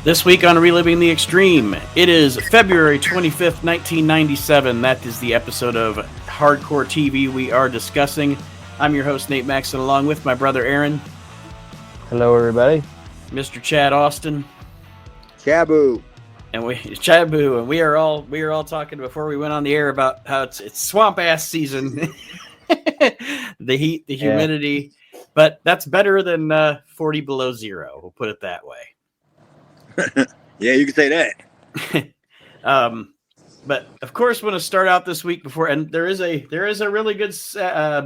This week on Reliving the Extreme, it is February 25th, 1997. That is the episode of Hardcore TV we are discussing. I'm your host, Nate Maxon, along with my brother, Aaron. Hello, everybody. Mr. Chad Austin. Sabu. And we are all talking before we went on the air about how it's swamp ass season. The heat, the humidity, but that's better than 40 below zero. We'll put it that way. Yeah, you can say that. But of course, want to start out this week before, and there is a really good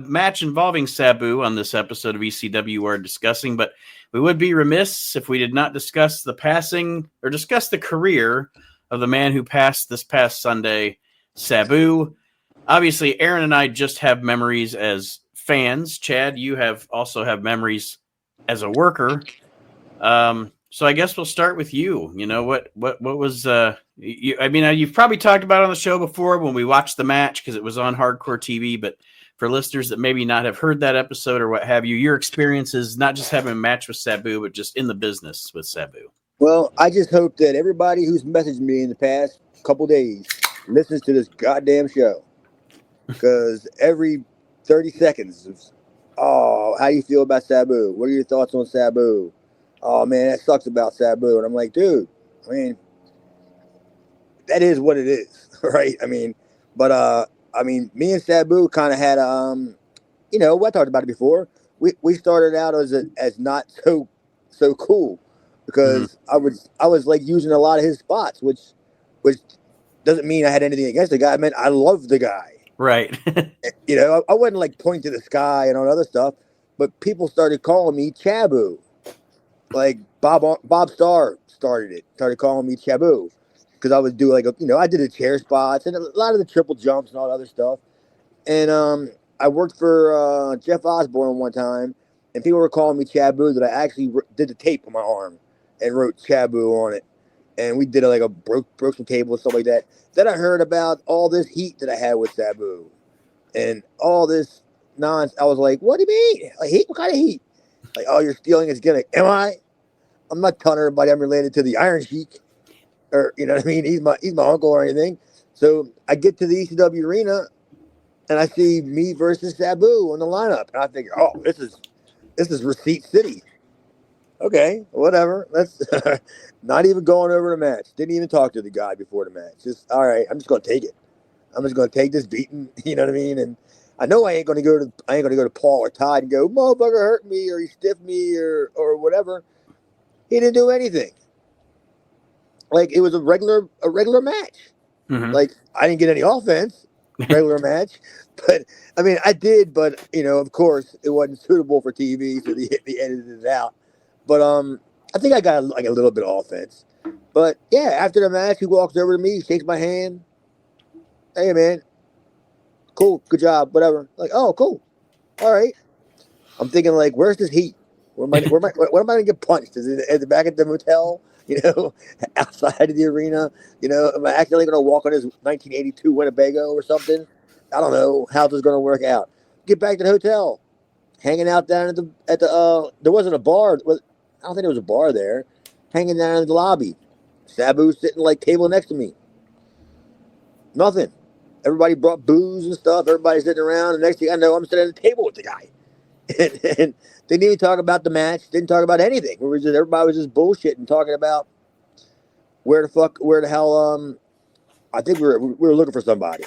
match involving Sabu on this episode of ECW we're discussing. But we would be remiss if we did not discuss the passing or discuss the career of the man who passed this past Sunday, Sabu. Obviously, Aaron and I just have memories as fans. Chad, you also have memories as a worker. So I guess we'll start with you. You know, what was you've probably talked about it on the show before when we watched the match because it was on Hardcore TV, but for listeners that maybe not have heard that episode or what have you, your experiences not just having a match with Sabu, but just in the business with Sabu. Well, I just hope that everybody who's messaged me in the past couple days listens to this goddamn show. Because every 30 seconds is, how do you feel about Sabu? What are your thoughts on Sabu? Oh, man, that sucks about Sabu. And I'm like, dude, I mean, that is what it is, right? I mean, but, me and Sabu kind of had, I talked about it before. We started out as not so cool because I was like using a lot of his spots, which doesn't mean I had anything against the guy. I meant I love the guy. Right. I wouldn't like point to the sky and all other stuff, but people started calling me Chabu. Like Bob Starr started calling me Chabu because I would do I did the chair spots and a lot of the triple jumps and all the other stuff. And I worked for Jeff Osborne one time, and people were calling me Chabu that I actually did the tape on my arm and wrote Chabu on it. And we did broke some cable and stuff like that. Then I heard about all this heat that I had with Sabu and all this nonsense. I was like, what do you mean? Like, heat? What kind of heat? Like, oh, you're stealing his gimmick. Am I? I'm not telling everybody I'm related to the Iron Sheik, or you know what I mean. He's my uncle or anything. So I get to the ECW arena, and I see me versus Sabu on the lineup, and I figure, oh, this is Receipt City. Okay, whatever. Let's not even going over the match. Didn't even talk to the guy before the match. Just all right. I'm just gonna take it. I'm just gonna take this beating. You know what I mean? And I know I ain't gonna go to Paul or Todd and go, motherfucker hurt me or he stiffed me or whatever. He didn't do anything. Like it was a regular match. Mm-hmm. Like I didn't get any offense. Regular match, but I mean I did. But of course it wasn't suitable for TV, so they edited it out. But I think I got like a little bit of offense. But yeah, after the match, he walks over to me, shakes my hand. Hey man, cool, good job, whatever. Like, oh, cool, all right. I'm thinking like, where's this heat? Where am I gonna get punched? Is it at the back of the motel? Outside of the arena? Am I actually gonna walk on his 1982 Winnebago or something? I don't know how this is gonna work out. Get back to the hotel, hanging out down at the there wasn't a bar. I don't think there was a bar there. Hanging down in the lobby. Sabu sitting like table next to me. Nothing. Everybody brought booze and stuff. Everybody's sitting around. The next thing I know, I'm sitting at the table with the guy. And they didn't even talk about the match. Didn't talk about anything. Everybody was just bullshitting, talking about where the hell. I think we were looking for somebody,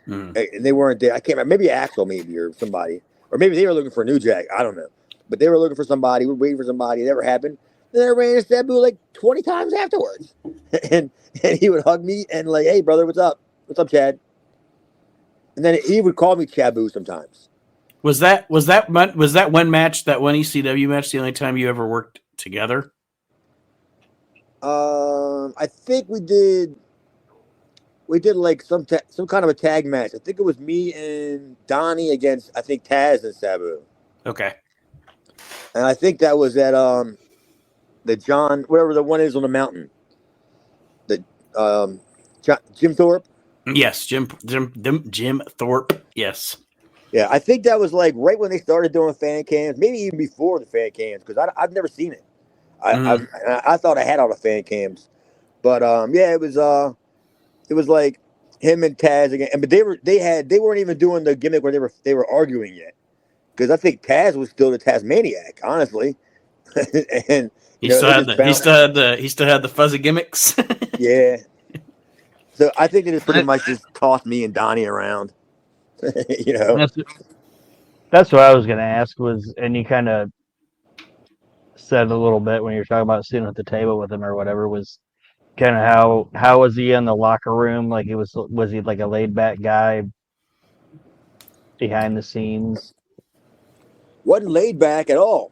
and they weren't there. I can't remember. Maybe Axel, or somebody, or maybe they were looking for a New Jack. I don't know. But they were looking for somebody. We were waiting for somebody. It never happened. Then I ran into Sabu like 20 times afterwards. and he would hug me and like, hey, brother, what's up? What's up, Chad? And then he would call me Chabu sometimes. Was that one match, that one ECW match, the only time you ever worked together? I think we did like some kind of a tag match. I think it was me and Donnie against, I think, Taz and Sabu. Okay. And I think that was at the John, whatever the one is on the mountain. The Jim Thorpe. Yes, Jim Thorpe. Yes. Yeah, I think that was like right when they started doing fan cams, maybe even before the fan cams, because I've never seen it. I thought I had all the fan cams, but yeah, it was like him and Taz again. But they weren't even doing the gimmick where they were arguing yet, because I think Taz was still the Tasmaniac, honestly, and He they still had just the bounced. he still had the fuzzy gimmicks. Yeah. So I think they just pretty much just tossed me and Donnie around. That's that's what I was gonna ask was, and you kind of said a little bit when you were talking about sitting at the table with him or whatever, was kind of how was he in the locker room? Like was he like a laid back guy behind the scenes? Wasn't laid back at all.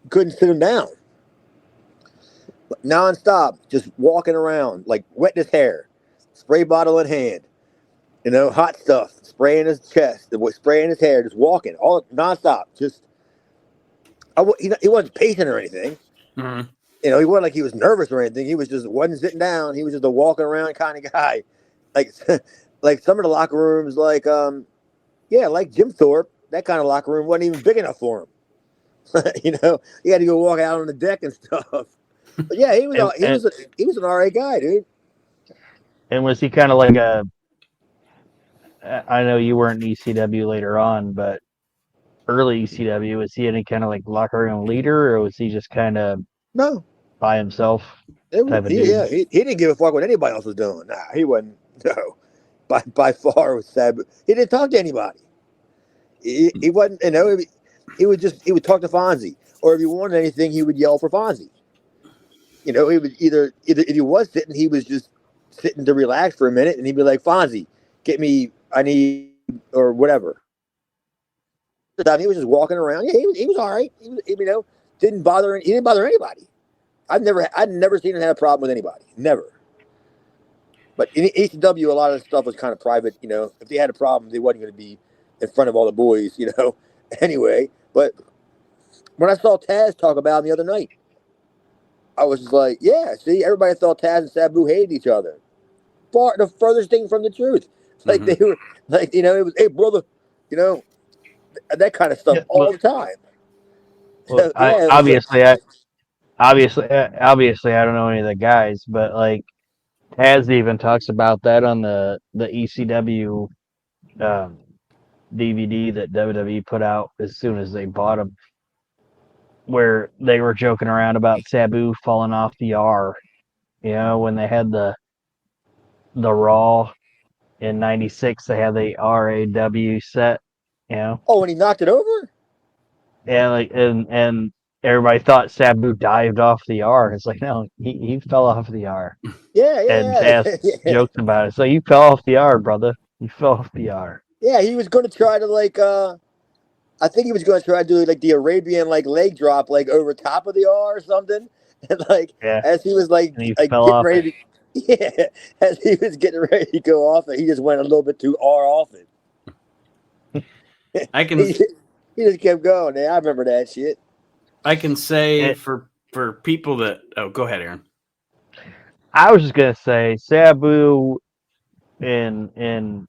Couldn't sit him down. Non-stop, just walking around, like wetting his hair, spray bottle in hand, hot stuff, spraying his chest, spraying his hair, just walking, all non-stop. Just, he wasn't pacing or anything. Mhm. He wasn't like he was nervous or anything. He was just wasn't sitting down. He was just a walking around kind of guy. Like, like some of the locker rooms, like like Jim Thorpe, that kind of locker room wasn't even big enough for him. He had to go walk out on the deck and stuff. But yeah, he was an RA guy, dude. And was he kind of like I know you weren't in ECW later on, but early ECW, was he any kind of like locker room leader, or was he just kind of No, by himself type of dude? he didn't give a fuck what anybody else was doing. Nah, he wasn't. No, by far was Sabu. He didn't talk to anybody. He wasn't. He would talk to Fonzie, or if he wanted anything, he would yell for Fonzie. He would either if he was sitting, he was just sitting to relax for a minute, and he'd be like, Fonzie, get me, I need, or whatever. He was just walking around. Yeah, he was all right. He didn't bother anybody. I'd never seen him have a problem with anybody. Never. But in ECW, a lot of the stuff was kind of private. If they had a problem, they wasn't going to be in front of all the boys. Anyway, but when I saw Taz talk about him the other night, I was just like, yeah, see, everybody thought Taz and Sabu hated each other. Far the furthest thing from the truth. Like they were, like it was, hey brother, that kind of stuff all the time. Well, So, yeah, obviously, I don't know any of the guys, but like Taz even talks about that on the ECW DVD that WWE put out as soon as they bought him, where they were joking around about Sabu falling off the R. When they had the Raw in '96, they had the RAW set. Oh, and he knocked it over. And and everybody thought Sabu dived off the R. It's like, no, he fell off the R. Yeah, And yeah, Taz yeah. jokes about it. So you fell off the R, brother. You fell off the R. Yeah, he was going to try to I think he was going to try to do like the Arabian leg drop over top of the R or something, and Yeah. as he was And he fell getting off ready to, yeah, as he was getting ready to go off it, he just went a little bit too R off it. He just kept going. Yeah, I remember that shit. I can say for people that go ahead, Aaron. I was just gonna say Sabu, in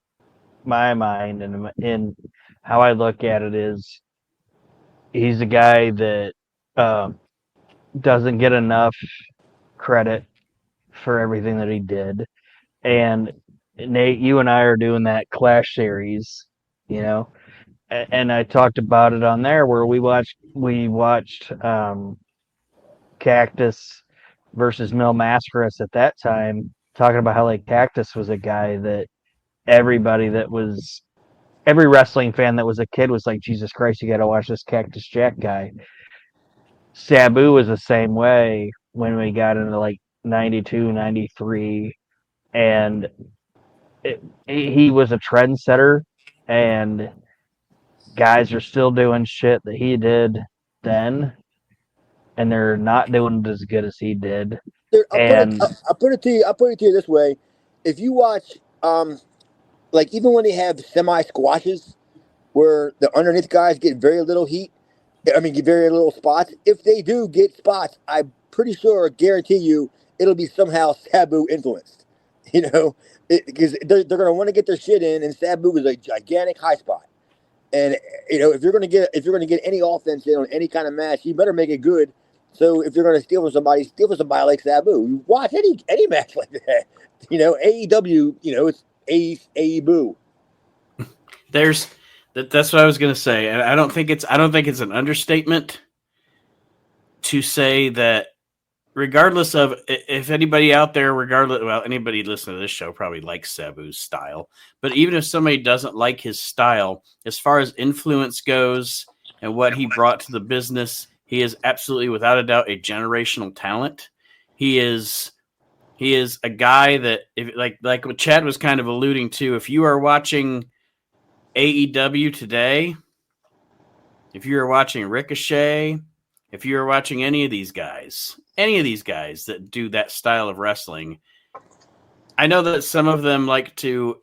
my mind and in how I look at it, is he's a guy that doesn't get enough credit for everything that he did. And Nate, you and I are doing that Clash series, and I talked about it on there where we watched Cactus versus Mil Mascaras at that time, talking about how like Cactus was a guy that every wrestling fan that was a kid was like, Jesus Christ, you got to watch this Cactus Jack guy. Sabu was the same way when we got into like 92, 93, and he was a trendsetter, and guys are still doing shit that he did then, and they're not doing it as good as he did. Dude, I'll put it to you this way: if you watch, even when they have semi squashes, where the underneath guys get very little heat, get very little spots. If they do get spots, I'm pretty sure, guarantee you, it'll be somehow Sabu influenced. Because they're going to want to get their shit in, and Sabu is a gigantic high spot. And if you're going to get any offense in on any kind of match, you better make it good, So if you're going to steal from somebody like Sabu. You watch any match like that. AEW, it's AEW. That's what I was going to say. And I don't think it's an understatement to say that regardless of if anybody out there, anybody listening to this show probably likes Sabu's style, but even if somebody doesn't like his style, as far as influence goes and what he brought to the business, he is absolutely, without a doubt, a generational talent. He is a guy that, like what Chad was kind of alluding to, if you are watching AEW today, if you are watching Ricochet, if you are watching any of these guys that do that style of wrestling, I know that some of them like to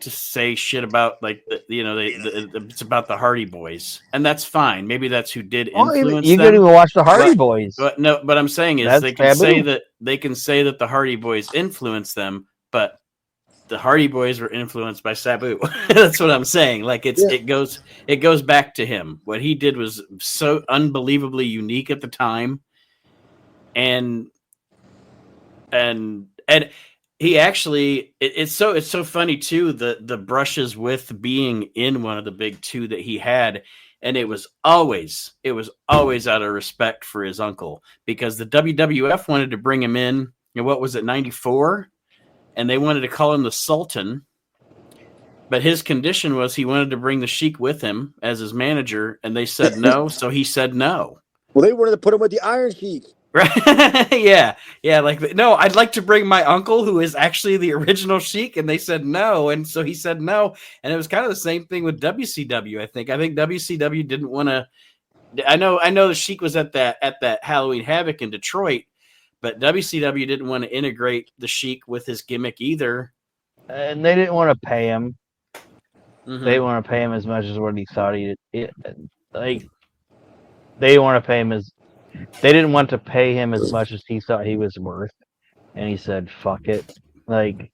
say shit about it's about the Hardy Boys, and that's fine. Maybe that's who did influence you them. couldn't even watch the Hardy Boys. But I'm saying is they can say that the Hardy Boys influenced them, but the Hardy Boys were influenced by Sabu. That's what I'm saying. Like it goes back to him. What he did was so unbelievably unique at the time, and he actually it's so funny too, the brushes with being in one of the big two that he had, and it was always out of respect for his uncle, because the WWF wanted to bring him in what was it, 94, and they wanted to call him the Sultan, but his condition was he wanted to bring the Sheik with him as his manager, and they said no, so he said no. Well, they wanted to put him with the Iron Sheik. Right? Yeah. No, I'd like to bring my uncle, who is actually the original Sheik, and they said no, and so he said no, and it was kind of the same thing with WCW. I think WCW didn't want to. I know the Sheik was at that Halloween Havoc in Detroit, but WCW didn't want to integrate the Sheik with his gimmick either, and they didn't want to pay him. Mm-hmm. They didn't want to pay him as much as what he thought he did. They didn't want to pay him as much as he thought he was worth, and he said, "Fuck it." They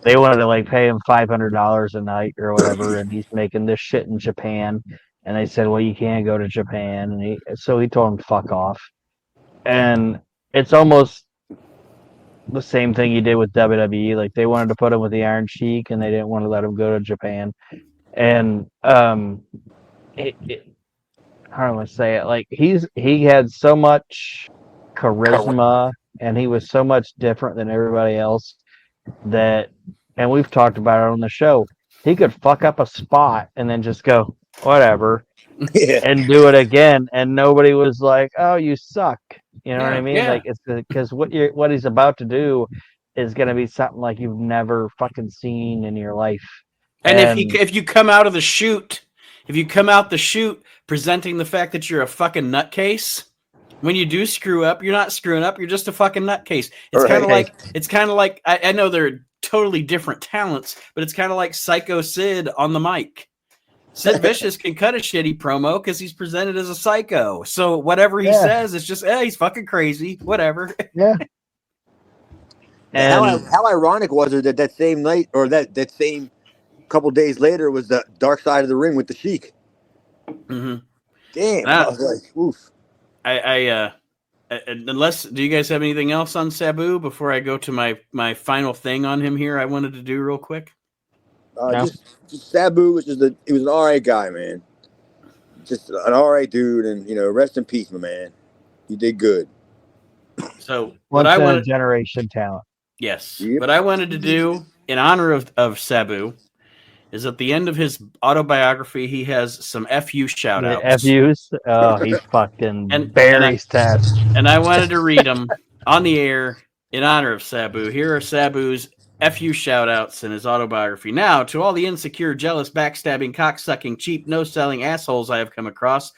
wanted to pay him $500 a night or whatever, and he's making this shit in Japan. And they said, "Well, you can't go to Japan," and so he told him, "Fuck off." And it's almost the same thing he did with WWE. They wanted to put him with the Iron Sheik, and they didn't want to let him go to Japan. And how do I say it? He had so much charisma, and he was so much different than everybody else and we've talked about it on the show. He could fuck up a spot and then just go whatever, and do it again, and nobody was like, "Oh, you suck." You know what I mean? Yeah. It's because what he's about to do is going to be something like you've never fucking seen in your life. And if you come out the chute presenting the fact that you're a fucking nutcase, when you do screw up, you're not screwing up. You're just a fucking nutcase. It's kind of like I know they're totally different talents, but it's kind of like Psycho Sid on the mic. Sid Vicious can cut a shitty promo because he's presented as a psycho. So whatever he says, it's just, he's fucking crazy. Whatever. Yeah. And how ironic was it that same night, or that same couple days later, was the Dark Side of the Ring with the Sheik? Mm-hmm. Damn. I was like, oof. Unless, do you guys have anything else on Sabu before I go to my final thing on him here I wanted to do real quick? No. Just Sabu was he was an all right guy, man. Just an all right dude, and rest in peace, my man. You did good. So once in a generation talent. Yes. Yep. What I wanted to do in honor of Sabu is at the end of his autobiography, he has some FU shout outs. FUs? Oh, he fucking buries test. And I wanted to read them on the air in honor of Sabu. Here are Sabu's FU shout-outs in his autobiography. Now, to all the insecure, jealous, backstabbing, cocksucking, cheap, no-selling assholes I have come across,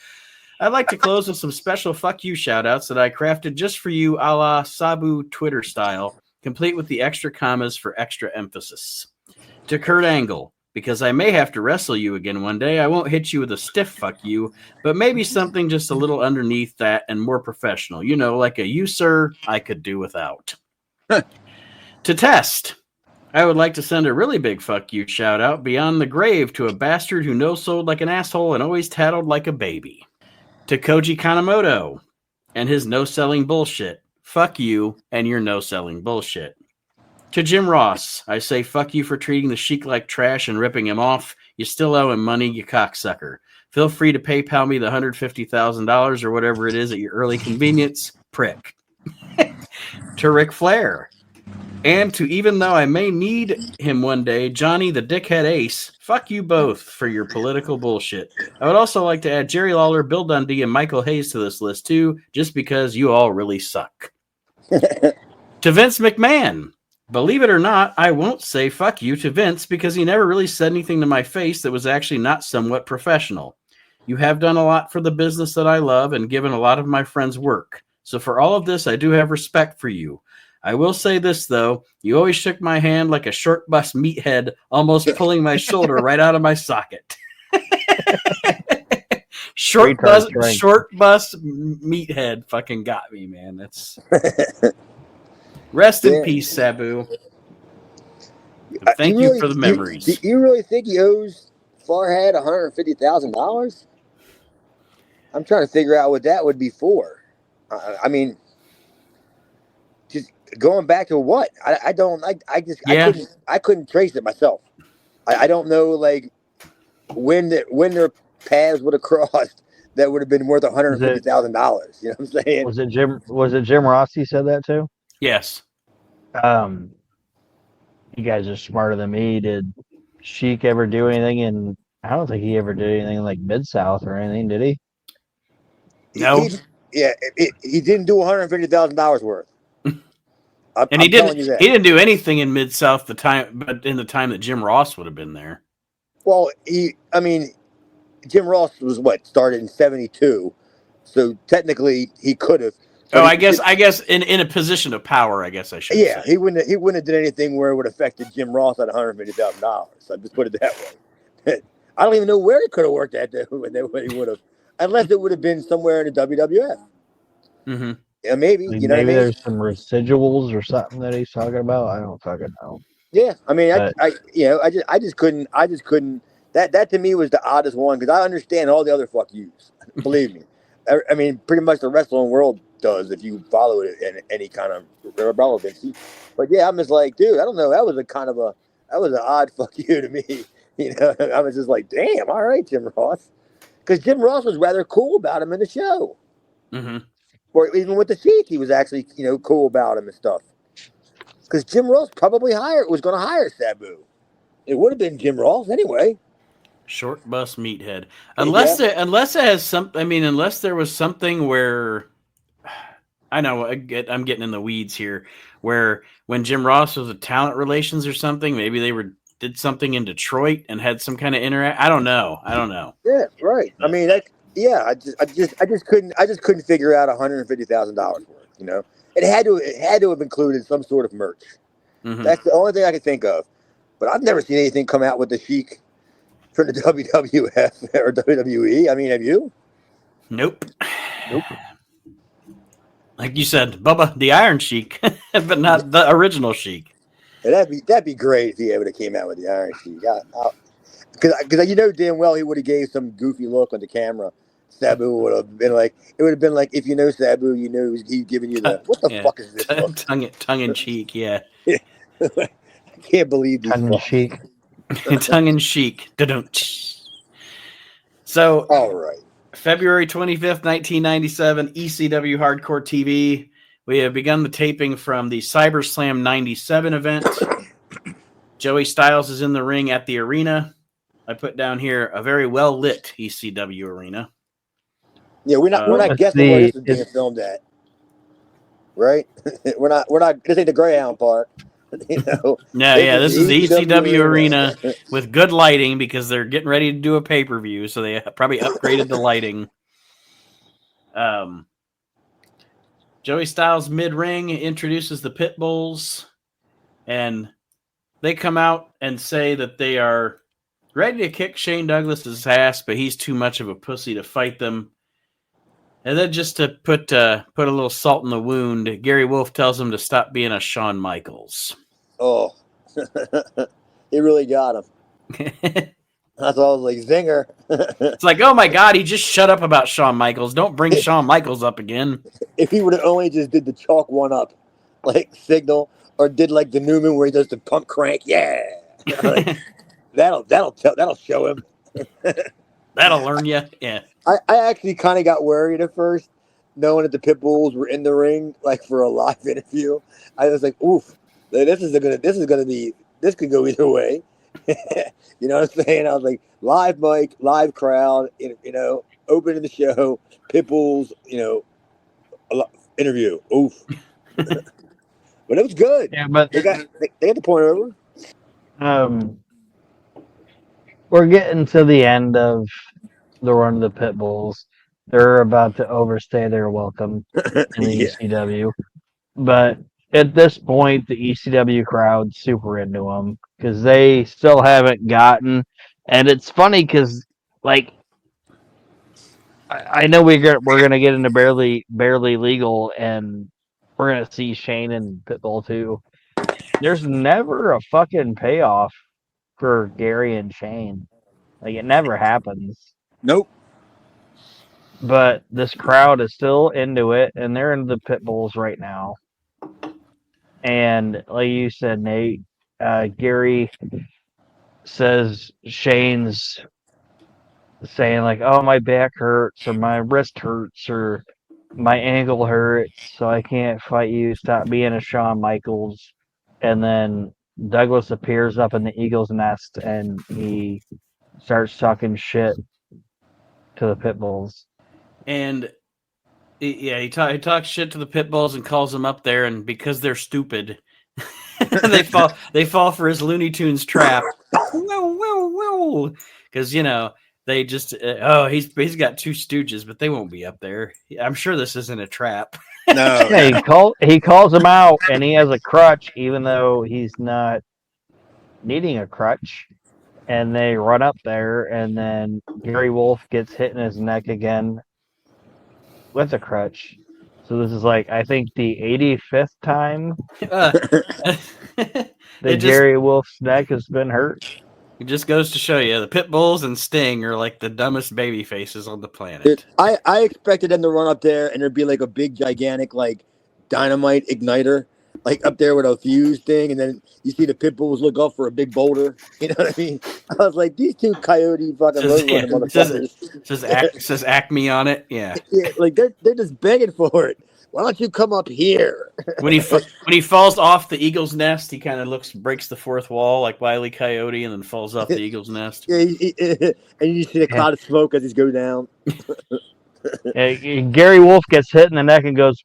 I'd like to close with some special fuck you shout-outs that I crafted just for you, a la Sabu Twitter style, complete with the extra commas for extra emphasis. To Kurt Angle, because I may have to wrestle you again one day, I won't hit you with a stiff fuck you, but maybe something just a little underneath that and more professional. Like a "you, sir, I could do without." To Test, I would like to send a really big fuck you shout out beyond the grave to a bastard who no-sold like an asshole and always tattled like a baby. To Koji Kanemoto and his no-selling bullshit. Fuck you and your no-selling bullshit. To Jim Ross, I say fuck you for treating the Sheik like trash and ripping him off. You still owe him money, you cocksucker. Feel free to PayPal me the $150,000 or whatever it is at your early convenience, prick. To Ric Flair. And to even though I may need him one day, Johnny the Dickhead Ace, fuck you both for your political bullshit. I would also like to add Jerry Lawler, Bill Dundee, and Michael Hayes to this list too, just because you all really suck. To Vince McMahon. Believe it or not, I won't say fuck you to Vince because he never really said anything to my face that was actually not somewhat professional. You have done a lot for the business that I love and given a lot of my friends work. So for all of this, I do have respect for you. I will say this, though. You always shook my hand like a short bus meathead, almost pulling my shoulder right out of my socket. Short bus meathead fucking got me, man. That's... Rest in peace, Sabu. Thank you for the memories. Do you really think he owes Farhad $150,000? I'm trying to figure out what that would be for. I mean, just going back to what? I couldn't trace it myself. I don't know like when their paths would have crossed that would have been worth $150,000. You know what I'm saying? Was it Jim Ross he said that too? Yes. You guys are smarter than me. Did Sheik ever do anything I don't think he ever did anything in like Mid-South or anything, did he? No. He didn't do $150,000 worth. He didn't do anything in Mid-South but in the time that Jim Ross would have been there. Well, Jim Ross was started in 72. So technically he could have. Oh, I guess in a position of power, I guess I should say. Yeah, he wouldn't have did anything where it would have affected Jim Ross at $150,000. So I just put it that way. I don't even know where he could have worked at when he would have, unless it would have been somewhere in the WWF. Mm-hmm. Yeah, maybe. Maybe there's some residuals or something that he's talking about. I don't fucking know. Yeah, I mean, I just couldn't. That to me was the oddest one because I understand all the other fuck yous. Believe me. I mean, pretty much the wrestling world does if you follow it in any kind of relevancy. But yeah, I'm just like, dude, I don't know. That was an odd fuck you to me. You know, I was just like, damn, all right, Jim Ross, because Jim Ross was rather cool about him in the show. Mm-hmm. Or even with the Sheik, he was actually cool about him and stuff. Because Jim Ross probably was going to hire Sabu. It would have been Jim Ross anyway. Short bus meathead. Unless there was something where, I know I'm getting in the weeds here, where when Jim Ross was with talent relations or something, maybe they did something in Detroit and had some kind of interact. I don't know. Yeah, right. I mean, I just couldn't figure out $150,000 worth. You know, it had to have included some sort of merch. Mm-hmm. That's the only thing I could think of. But I've never seen anything come out with the Sheik for the WWF or WWE. I mean, have you? Nope. Like you said, Bubba the Iron Sheik, but not the original Sheik. Yeah, that'd be great if he ever came out with the Iron Sheik. Because damn well he would have gave some goofy look on the camera. Sabu would have been like, it would have been like, if you know Sabu, you know he's giving you the what the fuck is this? Tongue in cheek, yeah. I can't believe these tongue in cheek. Tongue in cheek. So, all right. February 25th, 1997, ECW Hardcore TV. We have begun the taping from the CyberSlam 97 event. Joey Styles is in the ring at the arena. I put down here a very well lit ECW arena. Yeah, we're not guessing where this is being filmed at, right? we're not. This ain't the Greyhound Park. No, this is the ECW arena with good lighting because they're getting ready to do a pay-per-view, so they probably upgraded the lighting. Joey Styles mid-ring introduces the Pit Bulls, and they come out and say that they are ready to kick Shane Douglas's ass, but he's too much of a pussy to fight them. And then just to put a little salt in the wound, Gary Wolf tells him to stop being a Shawn Michaels. Oh, he really got him. That's all I was like, zinger. It's like, oh my God, he just shut up about Shawn Michaels. Don't bring Shawn Michaels up again. If he would have only just did the chalk one up, like signal, or did like the Newman where he does the pump crank, yeah, like, that'll show him. That'll learn you. Yeah. I actually kind of got worried at first, knowing that the pit bulls were in the ring, like for a live interview. I was like, oof, this could go either way. You know what I'm saying? I was like, live mic, live crowd, opening the show, pit bulls, interview. Oof. But it was good. Yeah, but They got the point over. We're getting to the end of the run of the pit bulls. They're about to overstay their welcome in the Yeah. ECW. But at this point, the ECW crowd's super into them because they still haven't gotten. And it's funny because, like, I know we're gonna get into barely legal, and we're gonna see Shane and Pitbull too. There's never a fucking payoff for Gary and Shane. Like, it never happens. Nope. But this crowd is still into it, and they're into the pit bulls right now. And like you said, Nate, Gary says Shane's saying like, "Oh, my back hurts, or my wrist hurts, or my ankle hurts, so I can't fight you. Stop being a Shawn Michaels." And then Douglas appears up in the Eagle's nest, and he starts talking shit to the pit bulls. And he talks shit to the pit bulls and calls them up there, and because they're stupid, they fall for his Looney Tunes trap. Because they just he's got two stooges, but they won't be up there. I'm sure this isn't a trap. No. Yeah, he calls him out, and he has a crutch, even though he's not needing a crutch. And they run up there, and then Gary Wolf gets hit in his neck again with a crutch. So this is like, I think, the 85th time that Gary Wolf's neck has been hurt. It just goes to show you the pit bulls and Sting are like the dumbest baby faces on the planet. Dude, I expected them to run up there and there'd be like a big gigantic like dynamite igniter like up there with a fuse thing, and then you see the pit bulls look up for a big boulder. You know what I mean? I was like, these two coyote fucking road running motherfuckers. Says Acme on it. Yeah. Yeah, like they're just begging for it. Why don't you come up here? When he falls off the eagle's nest, he kind of breaks the fourth wall like Wile E. Coyote, and then falls off the eagle's nest. Yeah, and you see the cloud of smoke as he's go down. Gary Wolf gets hit in the neck and goes,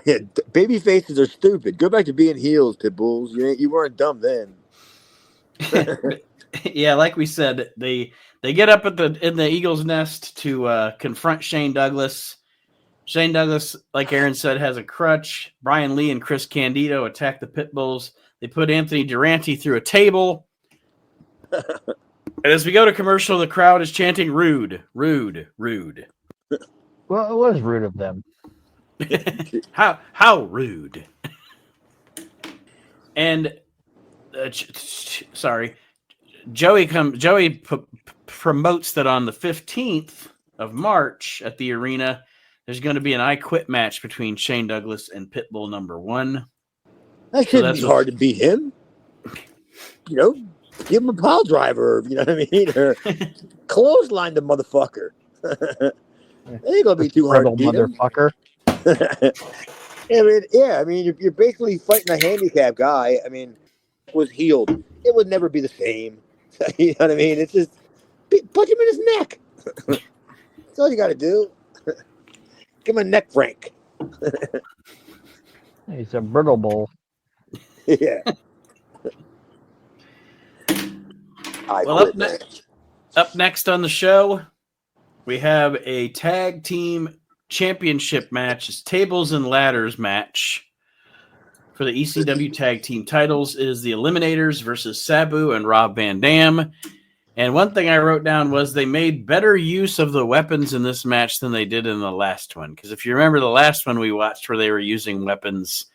yeah, baby faces are stupid. Go back to being heels, pit bulls. You weren't dumb then. Yeah, like we said, they get up in the eagle's nest to confront Shane Douglas. Shane Douglas, like Aaron said, has a crutch. Brian Lee and Chris Candido attack the pit bulls. They put Anthony Durante through a table. And as we go to commercial, the crowd is chanting "Rude, rude, rude." Well, it was rude of them. How rude. And Joey promotes that on the 15th of March at the arena, there's going to be an I Quit match between Shane Douglas and Pitbull number 1. That shouldn't be hard to beat him. Give him a pile driver, you know what I mean? Or clothesline the motherfucker. It ain't going to be too hard to beat motherfucker. I mean, you're basically fighting a handicapped guy. I mean, was healed. It would never be the same. You know what I mean? It's just punch him in his neck. That's all you got to do. Give him a neck crank. He's a brittle bowl. Yeah. Well, up next on the show, we have a tag team championship match. It's tables and ladders match for the ECW tag team titles. It is the Eliminators versus Sabu and Rob Van Dam. And one thing I wrote down was they made better use of the weapons in this match than they did in the last one. Because if you remember the last one we watched where they were using weapons,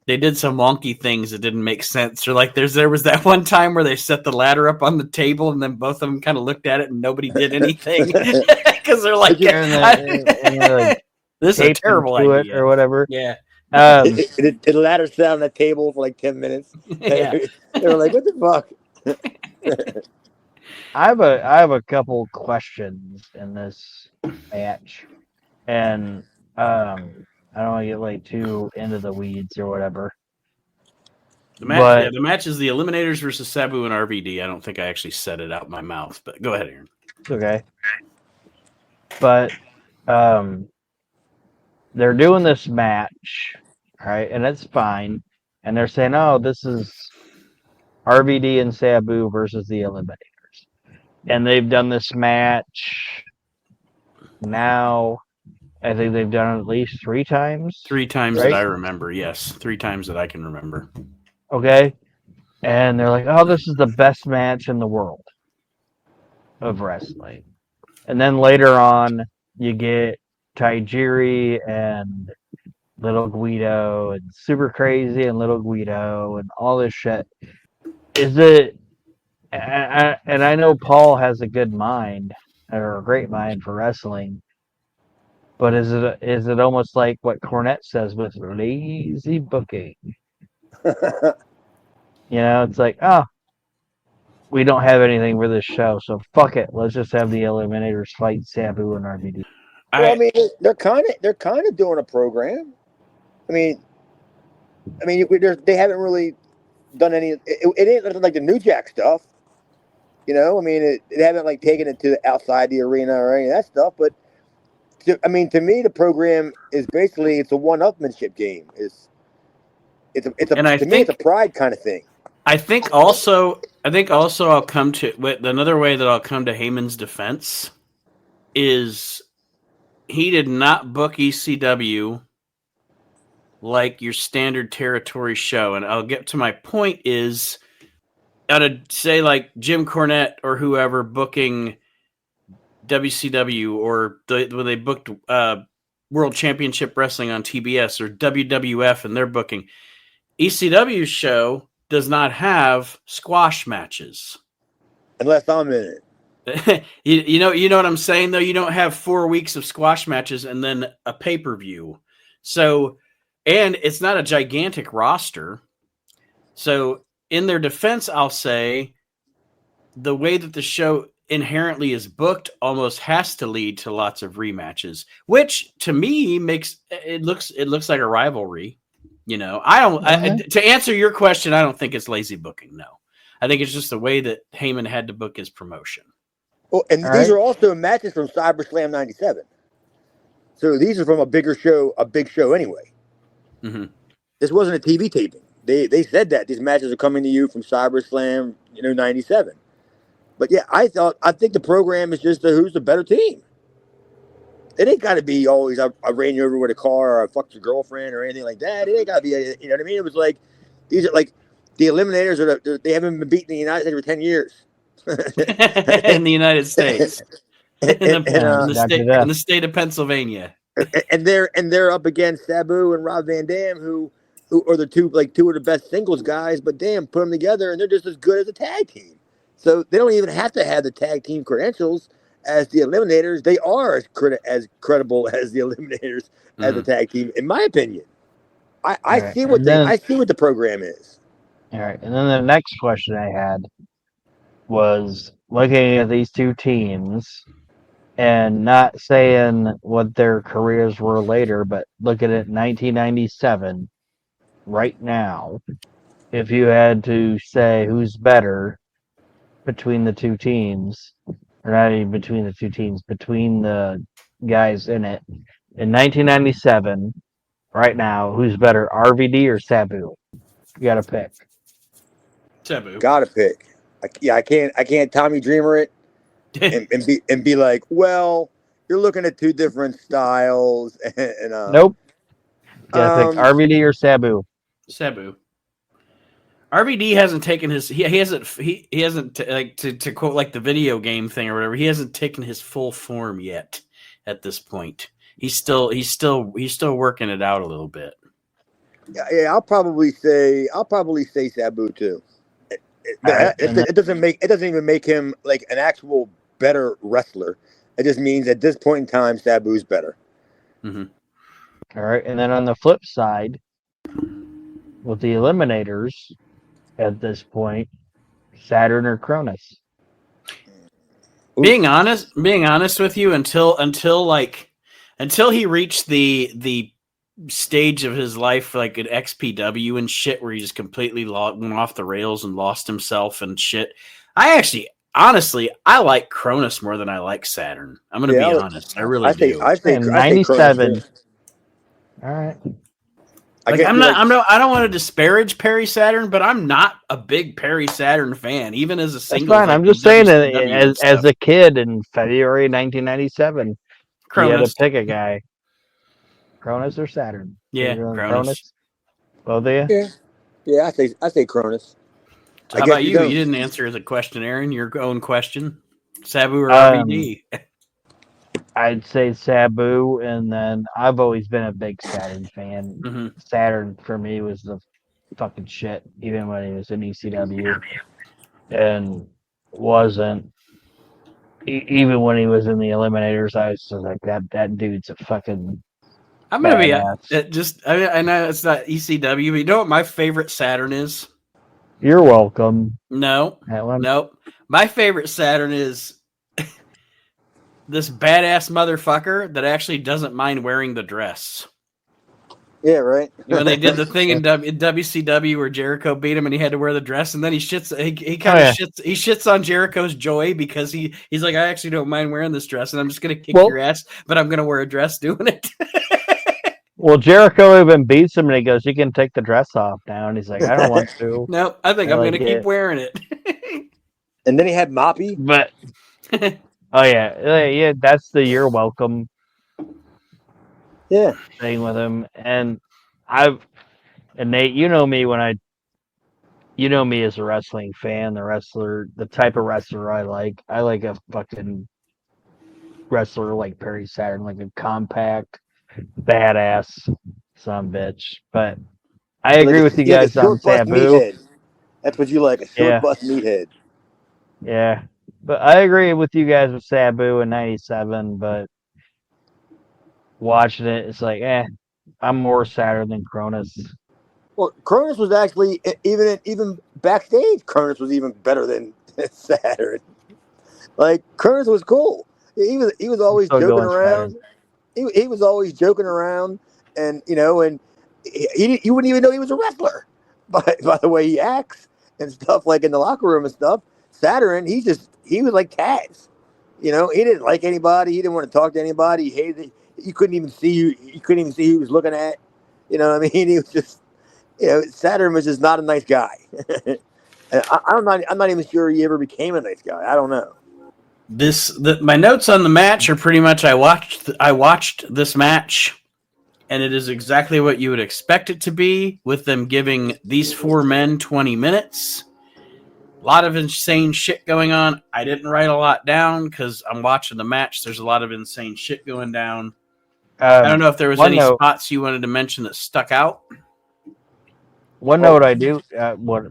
they did some wonky things that didn't make sense. Or like there was that one time where they set the ladder up on the table and then both of them kind of looked at it and nobody did anything because they're like, and they're like this is a taped terrible to idea it or whatever. Yeah. The ladder sat on the table for like 10 minutes. Yeah. They were like, what the fuck? I have a couple questions in this match, and I don't want to get like too into the weeds or whatever. The match is the Eliminators versus Sabu and RVD. I don't think I actually said it out my mouth, but go ahead, Aaron. It's okay. But they're doing this match, right? And it's fine. And they're saying, oh, this is RVD and Sabu versus the Eliminators. And they've done this match now. I think they've done it at least 3 times. 3 times right? that I remember, yes. 3 times that I can remember. Okay. And they're like, oh, this is the best match in the world of wrestling. And then later on, you get Tajiri and Little Guido and Super Crazy and Little Guido and all this shit. Is it... And I know Paul has a good mind, or a great mind for wrestling, but is it almost like what Cornette says with lazy booking? It's like, oh, we don't have anything for this show, so fuck it. Let's just have the Eliminators fight Sabu and RVD. Well, I mean, they're kind of doing a program. I mean, they haven't really done any. It ain't like the New Jack stuff. I mean, they haven't like taken it to outside the arena or any of that stuff. But to me, the program is basically it's a one-upmanship game. It's a pride kind of thing. I think also I'll come to another way that I'll come to Heyman's defense is he did not book ECW like your standard territory show, and I'll get to my point is. Out of say like Jim Cornette or whoever booking WCW or when they booked World Championship Wrestling on TBS or WWF and they're booking ECW's show does not have squash matches unless I'm in it. you know what I'm saying though. You don't have 4 weeks of squash matches and then a pay-per-view. So, and it's not a gigantic roster. So. In their defense, I'll say the way that the show inherently is booked almost has to lead to lots of rematches, which to me makes it looks like a rivalry. To answer your question, I don't think it's lazy booking. No, I think it's just the way that Heyman had to book his promotion. Well, and these are also matches from CyberSlam '97, so these are from a big show anyway. Mm-hmm. This wasn't a TV taping. They said that these matches are coming to you from CyberSlam, '97. But yeah, I think the program is just who's the better team. It ain't got to be always I ran you over with a car or I fucked your girlfriend or anything like that. It ain't got to be you know what I mean. It was like these are like the Eliminators they haven't been beaten in the United States for 10 years. In the United States, in the state of Pennsylvania, and they're up against Sabu and Rob Van Dam who are the two of the best singles guys, but damn, put them together and they're just as good as a tag team. So they don't even have to have the tag team credentials as the Eliminators. They are as credible as the Eliminators as a tag team, in my opinion. I see what the program is. All right, and then the next question I had was looking at these two teams and not saying what their careers were later, but looking at 1997. Right now, if you had to say who's better between the two teams, or not even between the two teams, between the guys in it, in 1997, right now, who's better, RVD or Sabu? You got to pick. Sabu. Got to pick. I can't Tommy Dreamer it and be like, well, you're looking at two different styles. Nope. Got to pick RVD or Sabu. Sabu. RVD hasn't taken his he hasn't like to quote like the video game thing or whatever. He hasn't taken his full form yet at this point. He's still working it out a little bit. Yeah, I'll probably say Sabu too. Alright, It doesn't even make him like an actual better wrestler. It just means at this point in time, Sabu's better. Mm-hmm. all right, and then on the flip side, with the Eliminators at this point, Saturn or Cronus? Being honest with you, until he reached the stage of his life like at XPW and shit, where he just completely went off the rails and lost himself and shit. Honestly, I like Cronus more than I like Saturn. I'm gonna be honest. I really do. I say 97. Cronus. All right. I don't want to disparage Perry Saturn, but I'm not a big Perry Saturn fan, even as a single. That's fine. I'm just saying, as a kid in February 1997, Cronus. You had to pick a guy. Cronus or Saturn? Yeah, Cronus. Both of you? Yeah. I say Cronus. So how about you? You didn't answer the question, Aaron. Your own question. Sabu or RVD? I'd say Sabu, and then I've always been a big Saturn fan. Mm-hmm. Saturn for me was the fucking shit, even when he was in ECW, and wasn't. Even when he was in the Eliminators, I was just like, that dude's a fucking. I'm gonna badass. I know it's not ECW, but you know what my favorite Saturn is? You're welcome. No. My favorite Saturn is this badass motherfucker that actually doesn't mind wearing the dress. Yeah, right. When they did the thing in WCW where Jericho beat him and he had to wear the dress, and then he shits on Jericho's joy because he's like, I actually don't mind wearing this dress, and I'm just gonna kick your ass, but I'm gonna wear a dress doing it. Well, Jericho even beats him, and he goes, "You can take the dress off now." And he's like, "I don't want to." No, I think I'm going to keep wearing it. And then he had Moppy. But oh yeah, that's the "you're welcome" thing with him. And Nate, you know me as a wrestling fan, the type of wrestler I like. I like a fucking wrestler like Perry Saturn, like a compact, badass son of a bitch. But I agree with you guys on Sabu. That's what you like, a short bus meathead. Yeah. But I agree with you guys with Sabu in 97, but watching it, it's like, I'm more Saturn than Cronus. Well, Cronus was actually, even backstage, Cronus was even better than Saturn. Like, Cronus was cool. He was always joking around. He was always joking around, and and you wouldn't even know he was a wrestler by the way he acts and stuff, like in the locker room and stuff. Saturn, he was like Taz. He didn't like anybody. He didn't want to talk to anybody. He hated it. You couldn't even see you. You couldn't even see who he was looking at. You know what I mean? He was just, Saturn was just not a nice guy. I'm not even sure he ever became a nice guy. I don't know. My notes on the match are pretty much I watched this match, and it is exactly what you would expect it to be, with them giving these four men 20 minutes. A lot of insane shit going on. I didn't write a lot down because I'm watching the match. There's a lot of insane shit going down. I don't know if there was any spots you wanted to mention that stuck out. One note I did have was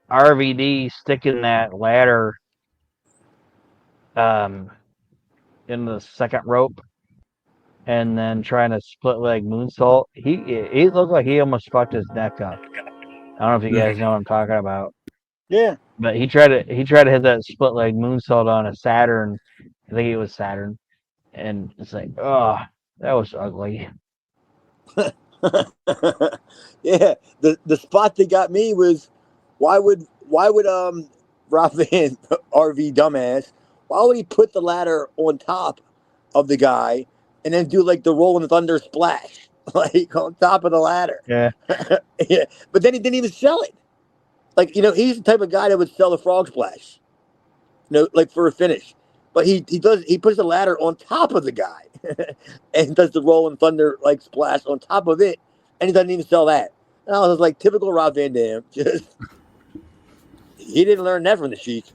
RVD sticking that ladder in the second rope and then trying to split leg moonsault. He looked like he almost fucked his neck up. I don't know if you guys know what I'm talking about. Yeah. But he tried to hit that split leg moonsault on a Saturn. I think it was Saturn. And it's like, oh, that was ugly. Yeah. The spot that got me was why would Rob Van RV dumbass, why would he put the ladder on top of the guy and then do like the Rolling Thunder splash, like on top of the ladder? Yeah. Yeah. But then he didn't even sell it. Like, he's the type of guy that would sell the frog splash, like for a finish. But he puts the ladder on top of the guy and does the Rolling Thunder like splash on top of it, and he doesn't even sell that. And I was like, typical Rob Van Dam. Just, he didn't learn that from the Sheik.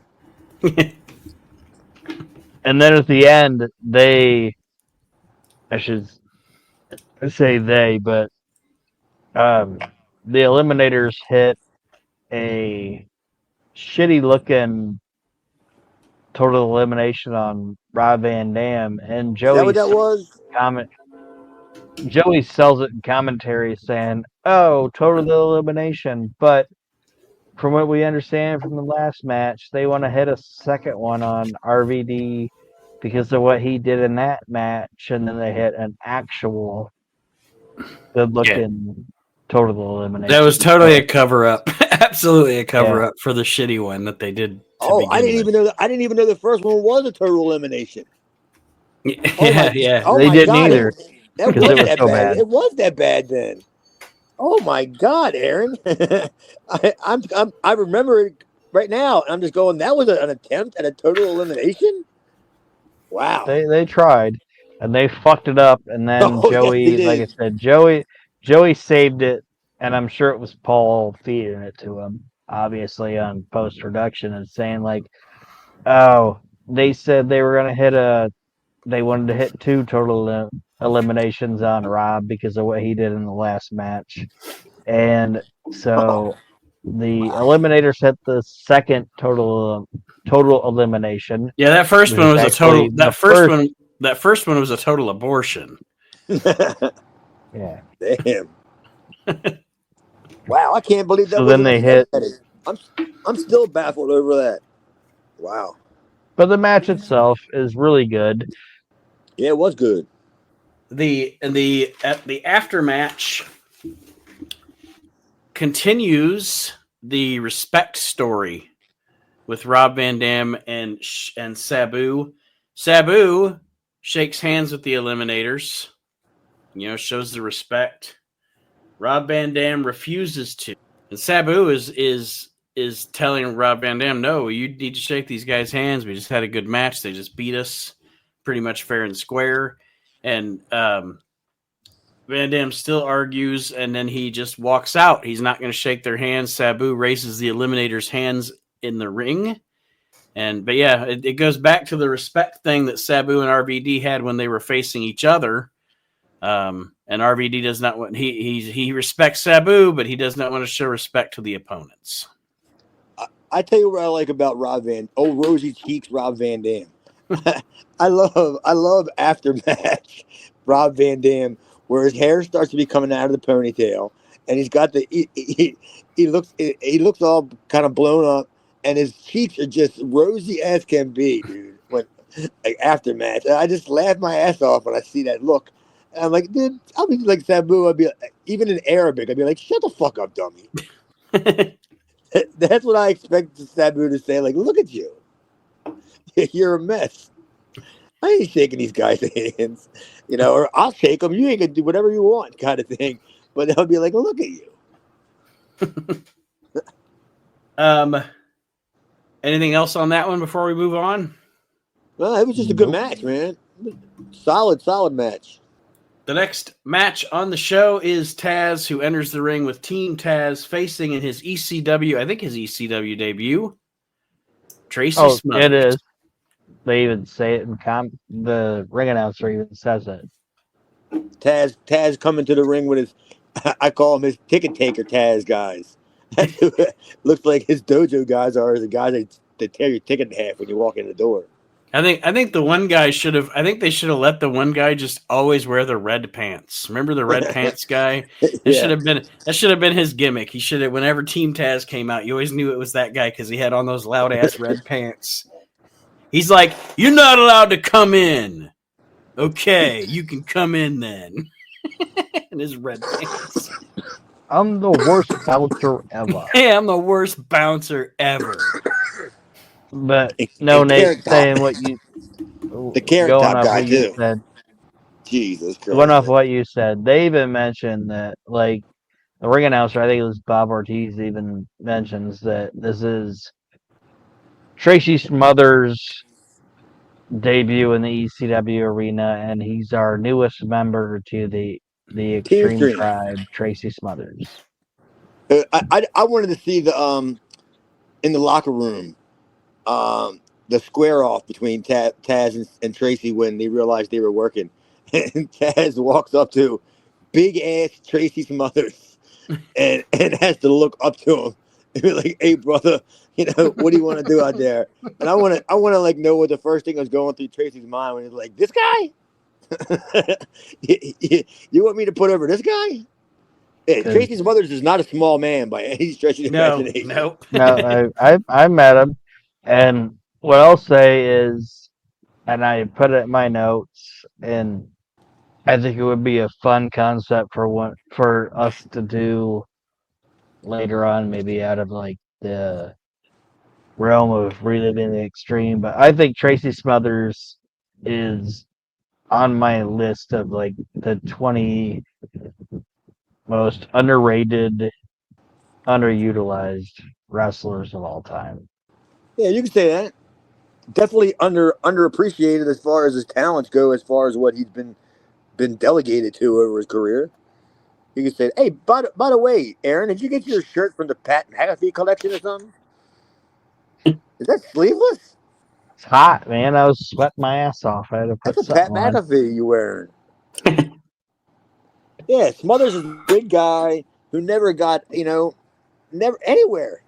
And then at the end, they I should say they, but the Eliminators hit a shitty looking total elimination on Rob Van Dam, and Is that what that was? comment Joey sells it in commentary saying, "Oh, total elimination," but from what we understand from the last match, they want to hit a second one on RVD because of what he did in that match, and then they hit an actual good-looking total elimination. That was totally a cover up, absolutely a cover up for the shitty one that they did. I didn't even know. I didn't even know the first one was a total elimination. Yeah. Oh they my didn't God, either because it was that so bad. bad. It was that bad then. Oh my God, Aaron! I remember it right now. I'm just going. That was an attempt at a total elimination. Wow. They tried, and they fucked it up, and then Joey, like I said, Joey saved it, and I'm sure it was Paul feeding it to him, obviously on post production, and saying like, "Oh, they said they were gonna they wanted to hit 2 total eliminations on Rob because of what he did in the last match, and so the Eliminators hit the second total elimination." Yeah, that first one was a total. That first one was a total abortion. Yeah. Damn. Wow, I can't believe that. So then they hit. I'm still baffled over that. Wow. But the match itself is really good. Yeah, it was good. The after match continues the respect story with Rob Van Dam and Sabu. Sabu shakes hands with the Eliminators, shows the respect. Rob Van Dam refuses to, and Sabu is telling Rob Van Dam, "No, you need to shake these guys' hands. We just had a good match. They just beat us, pretty much fair and square." And Van Dam still argues, and then he just walks out. He's not going to shake their hands. Sabu raises the Eliminators' hands in the ring. But yeah, it goes back to the respect thing that Sabu and RVD had when they were facing each other. And RVD does not want he respects Sabu, but he does not want to show respect to the opponents. I tell you what I like about Rosy Cheeks Rob Van Dam. I love after match Rob Van Dam, where his hair starts to be coming out of the ponytail, and he's got he looks all kind of blown up, and his cheeks are just rosy as can be, dude. When after match, and I just laugh my ass off when I see that look. And I'm like, dude, I'll be like Sabu. I'd be even in Arabic. I'd be like, shut the fuck up, dummy. That's what I expect Sabu to say. Like, look at you. You're a mess. I ain't shaking these guys' hands, or I'll shake them. You ain't gonna do whatever you want, kind of thing. But they'll be like, look at you. Anything else on that one before we move on? Well, it was just a good match, man. Solid match. The next match on the show is Taz, who enters the ring with Team Taz, facing in his ECW debut, Tracy Smothers. It is. They even say it in the ring announcer even says it. Taz coming to the ring with his, I call him his ticket taker Taz guys. Looks like his dojo guys are the guys that tear your ticket in half when you walk in the door. I think the one guy should have. I think they should have let the one guy just always wear the red pants. Remember the red pants guy? That should have been his gimmick. He should have. Whenever Team Taz came out, you always knew it was that guy because he had on those loud ass red pants. He's like, "You're not allowed to come in." Okay, you can come in then. In his red pants. I'm the worst bouncer ever. Yeah, I'm the worst bouncer ever. But no, Nate, saying what you the carrot top guy too. Said, Jesus Christ! Going off what you said, they even mentioned that, like the ring announcer, I think it was Bob Ortiz, even mentions that this is Tracy Smothers' debut in the ECW arena, and he's our newest member to the Extreme Tribe, Tracy Smothers. I wanted to see the in the locker room the square off between Taz and Tracy when they realized they were working. and Taz walks up to big ass Tracy Smothers and has to look up to him and be like, "Hey, brother, what do you want to do out there?" And I want to like know what the first thing was going through Tracy's mind when he's like, "This guy, you want me to put over this guy?" Yeah, Tracy Smothers is not a small man by any stretch of the imagination. Nope. No, I met him, and what I'll say is, and I put it in my notes, and I think it would be a fun concept for us to do later on, maybe out of like the realm of reliving the extreme. But I think Tracy Smothers is on my list of like the 20 most underrated, underutilized wrestlers of all time. Yeah, you can say that. Definitely underappreciated as far as his talents go, as far as what he's been delegated to over his career. You can say, "Hey, by the way, Aaron, did you get your shirt from the Pat McAfee collection or something? Is that sleeveless? It's hot, man. I was sweating my ass off. I had to That's put a Pat something on. McAfee you wearing." Yeah, Smothers is a big guy who never got, never anywhere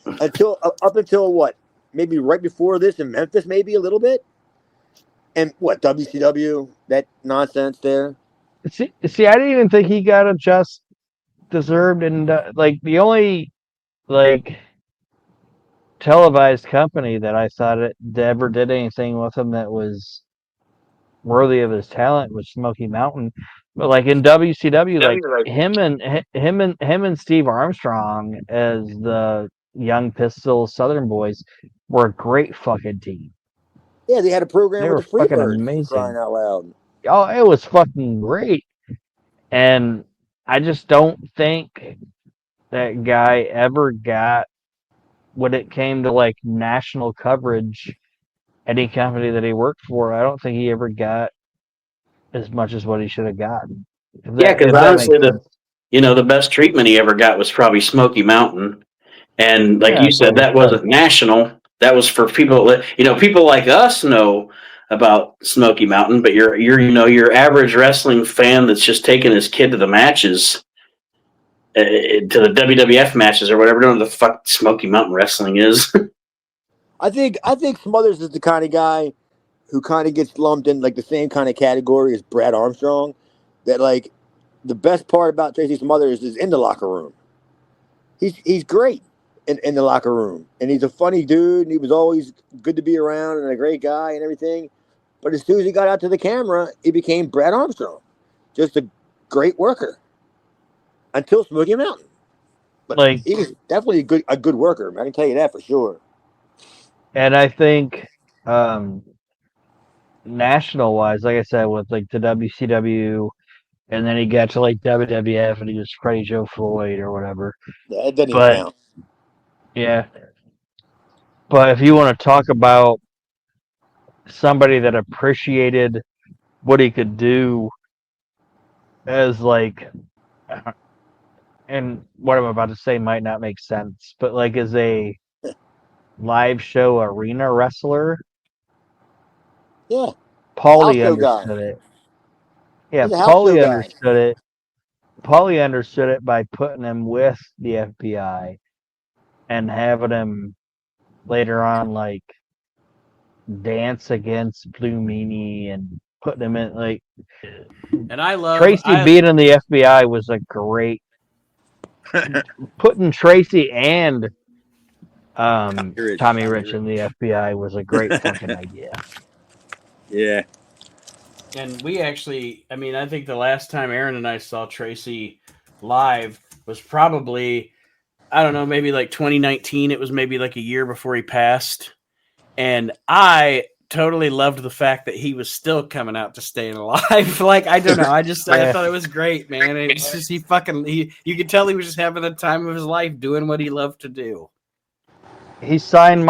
until up until what? Maybe right before this in Memphis, maybe a little bit. And what, WCW, that nonsense there? See, I didn't even think he got a just deserved, and like the only like televised company that I thought it ever did anything with him that was worthy of his talent was Smoky Mountain. But like in WCW, like him and Steve Armstrong as the Young Pistol Southern Boys were a great fucking team. Yeah, they had a program They with were the fucking Freebirds, crying amazing. out loud. Oh, it was fucking great. And I just don't think that guy ever got, when it came to like national coverage, any company that he worked for, I don't think he ever got as much as what he should have gotten. Yeah, because If that honestly, makes sense. the best treatment he ever got was probably Smoky Mountain, and like Yeah, you that's what said, we that said. wasn't national. That was for people. People like us know about Smoky Mountain, but your average wrestling fan that's just taking his kid to the matches, to the WWF matches or whatever, don't know what the fuck Smoky Mountain Wrestling is. I think Smothers is the kind of guy who kind of gets lumped in like the same kind of category as Brad Armstrong. That like the best part about Tracy Smothers is in the locker room. He's great in the locker room, and he's a funny dude, and he was always good to be around, and a great guy, and everything. But as soon as he got out to the camera, he became Brad Armstrong, just a great worker until Smoky Mountain. But Like, he was definitely a good worker. I can tell you that for sure. and I think national wise, like I said, with like the WCW, and then he got to like WWF, and he was Freddie Joe Floyd or whatever. Yeah, it doesn't even But count. yeah, but if you want to talk about somebody that appreciated what he could do as like, and what I'm about to say might not make sense, but like as a live show arena wrestler, Yeah, house Paulie show guy. understood it. Yeah, He's a house show guy. Paulie understood it by putting him with the FBI and having him later on like dance against Blue Meanie and putting him in like And I Tracy being in the FBI was a great putting Tracy and Tommy Rich in the FBI was a great fucking idea. Yeah. And we actually, I think the last time Aaron and I saw Tracy live was probably, I don't know, maybe like 2019. It was maybe like a year before he passed. And I totally loved the fact that he was still coming out to Staying Alive. Like, I don't know. I thought it was great, man. It's just, you could tell he was just having the time of his life doing what he loved to do. He signed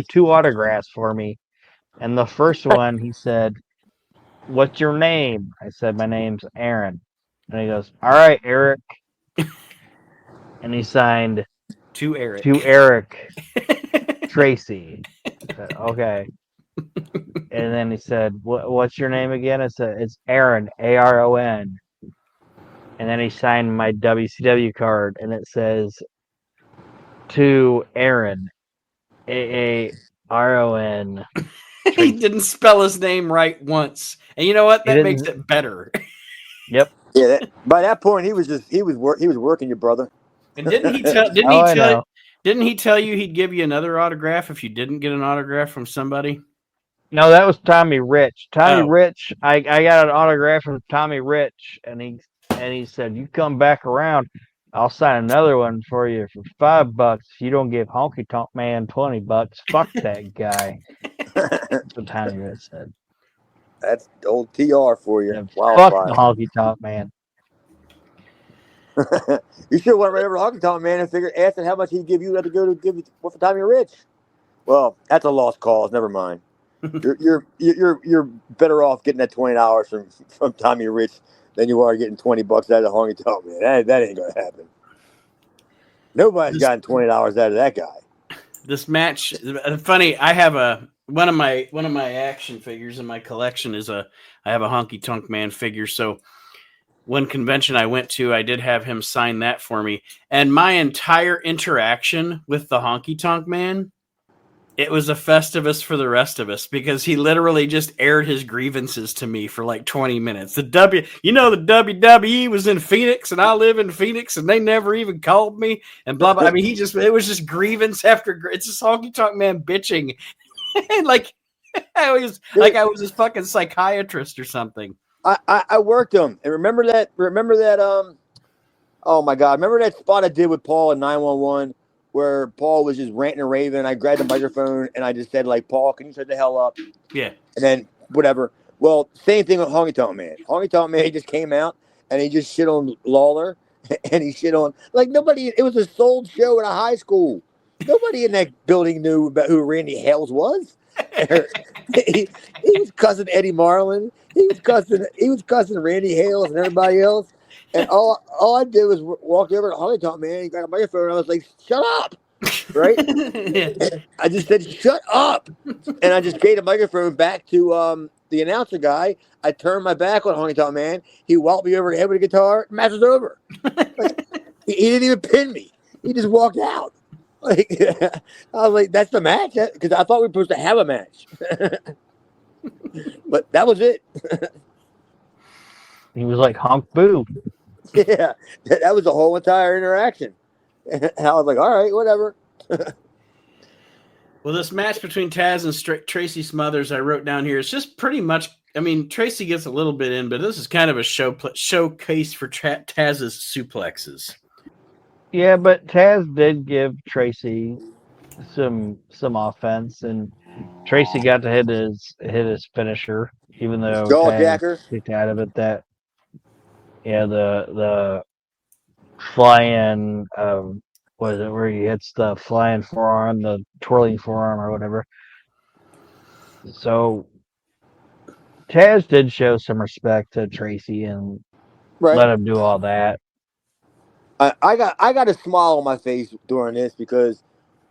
two autographs for me. And the first one, he said, "What's your name?" I said, "My name's Aaron." And he goes, "All right, Eric." And he signed To Eric. to Eric Tracy. I said, okay. And then he said, "What's your name again?" It's Aaron, Aron. And then he signed my WCW card, and it says to Aaron, Aaron. He didn't spell his name right once, and you know what? He That makes didn't. it better. Yep. Yeah, by that point, he was working you, brother. And didn't he tell? Didn't Oh, he I tell? know. Didn't he tell you he'd give you another autograph if you didn't get an autograph from somebody? No, that was Tommy Rich. Tommy Oh, Rich, I got an autograph from Tommy Rich, and he said, "You come back around, I'll sign another one for you for $5 if you don't give Honky Tonk Man $20. Fuck that guy." That's what Tommy Rich said. That's old TR for you. And fuck the Wildfire. Honky Tonk Man. You should have went right over to Honky Tonk Man and asked him how much he'd give you to go to give you for the time you're rich. Well, that's a lost cause. Never mind. You're better off getting that $20 from Tommy Rich than you are getting $20 out of the Honky Tonk Man. That ain't gonna happen. Nobody's gotten $20 out of that guy. This match, funny. I have one of my action figures in my collection I have a Honky Tonk Man figure. So one convention I went to, I did have him sign that for me, and my entire interaction with the Honky Tonk Man, it was a Festivus for the rest of us because he literally just aired his grievances to me for like 20 minutes. The WWE was in Phoenix and I live in Phoenix and they never even called me and blah, blah. I mean, it was just grievance after, it's just Honky Tonk Man bitching. And like, I was his fucking psychiatrist or something. I worked him. And remember that, oh my God, remember that spot I did with Paul in 911? Where Paul was just ranting and raving. I grabbed the microphone and I just said, like, Paul, can you shut the hell up? Yeah. And then whatever. Well, same thing with Honky Tonk Man. Honky Tonk Man, he just came out and he just shit on Lawler and he shit on, like, nobody. It was a sold show in a high school. Nobody in that building knew about who Randy Hales was. he was cussing Eddie Marlin. He was cussing Randy Hales and everybody else. And all I did was walk over to Honky Tonk Man. He got a microphone, and I was like, "Shut up!" Right? Yeah. I just said, "Shut up!" And I just gave the microphone back to the announcer guy. I turned my back on Honky Tonk Man. He walked me over the head with a guitar. Match was over. Like, he didn't even pin me. He just walked out. Like I was like, "That's the match," because I thought we were supposed to have a match. But that was it. He was like, "Honk boo." Yeah, that was the whole entire interaction. And I was like, all right, whatever. Well, this match between Taz and Tracy Smothers, I wrote down here, it's just pretty much, I mean, Tracy gets a little bit in, but this is kind of a showcase for Taz's suplexes. Yeah, but Taz did give Tracy some offense, and Tracy got to hit his finisher, even though Jawjacker. Taz kicked out of it. That the flying what is it where he hits the flying forearm, the twirling forearm or whatever. So Taz did show some respect to Tracy and let him do all that. I got a smile on my face during this because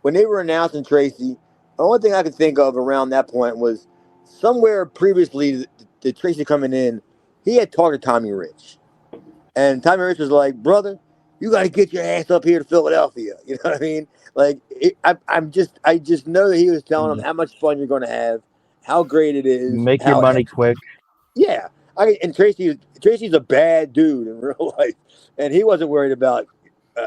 when they were announcing Tracy, the only thing I could think of around that point was somewhere previously the Tracy coming in, he had talked to Tommy Rich. And Tommy Rich was like, brother, you got to get your ass up here to Philadelphia. You know what I mean? Like, I just know that he was telling them how much fun you're going to have, how great it is. Make your money quick. Yeah. And Tracy's a bad dude in real life. And he wasn't worried about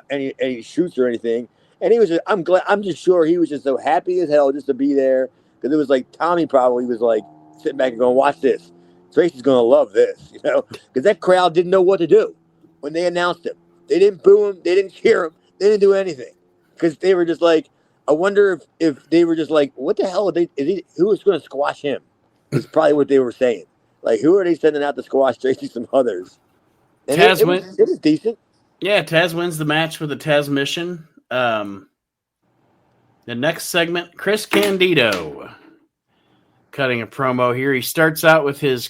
any shoots or anything. And he was I'm just sure he was just so happy as hell just to be there. Because it was like Tommy probably was like sitting back and going, watch this. Tracy's going to love this, you know, because that crowd didn't know what to do when they announced him. They didn't boo him. They didn't cheer him. They didn't do anything because they were just like, I wonder if they were just like, what the hell who is going to squash him? Is probably what they were saying. Like, who are they sending out to squash Tracy some others? And it was decent. Yeah, Taz wins the match with a Taz mission. The next segment, Chris Candido cutting a promo here. He starts out with his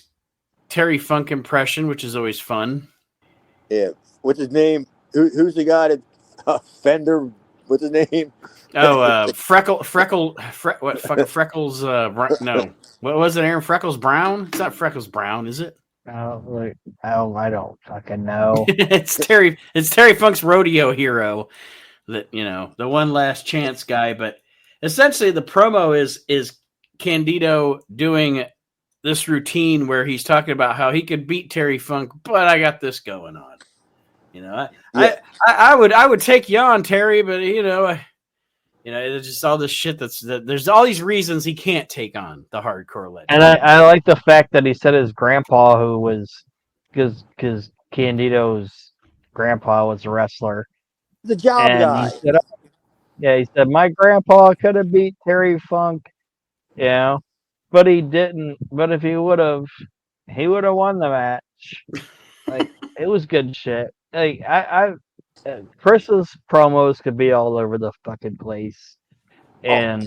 Terry Funk impression, which is always fun. Yeah. What's his name? Who's the guy that Fender What's his name? Freckles? No, what was it? Aaron Freckles Brown? It's not Freckles Brown, is it? I don't fucking know. It's Terry Funk's rodeo hero, that the one last chance guy. But essentially, the promo is Candido doing this routine where he's talking about how he could beat Terry Funk, but I got this going on. I would take you on, Terry, but it's just all this shit there's all these reasons he can't take on the hardcore legend. And I like the fact that he said his grandpa, who was because Candido's grandpa was a wrestler, The job guy. He said my grandpa could have beat Terry Funk, but he didn't. But if he would have, he would have won the match. Like, it was good shit. Like Chris's promos could be all over the fucking place and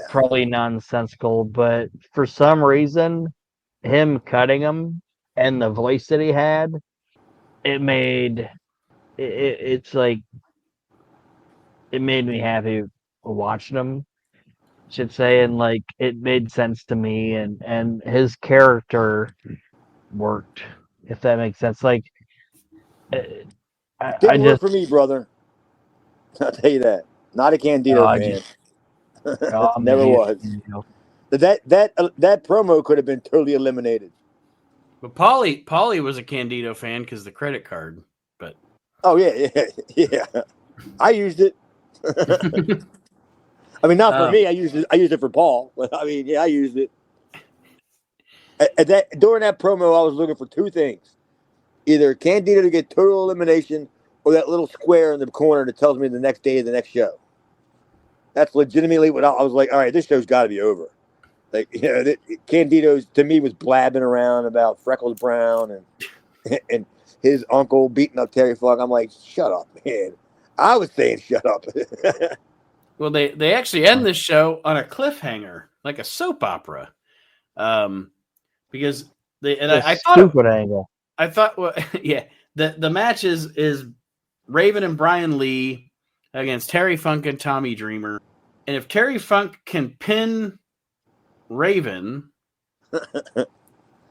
probably nonsensical, but for some reason, him cutting them and the voice that he had, it made it made me happy watching him. Should say, and like it made sense to me, and his character worked, if that makes sense. Like. Didn't work for me, brother. I'll tell you that. Not a Candido fan. Never was. That promo could have been totally eliminated. But Paulie was a Candido fan because the credit card. But yeah. I used it. I mean, not for me. I used it for Paul. But I mean, I used it. During that promo, I was looking for two things. Either Candido to get total elimination or that little square in the corner that tells me the next day of the next show. That's legitimately what I was like, all right, this show's got to be over. Like, Candido's, to me, was blabbing around about Freckles Brown and his uncle beating up Terry Funk. I'm like, shut up, man. I was saying shut up. Well, they actually end this show on a cliffhanger, like a soap opera. Because I thought stupid angle. I thought, the match is Raven and Brian Lee against Terry Funk and Tommy Dreamer. And if Terry Funk can pin Raven,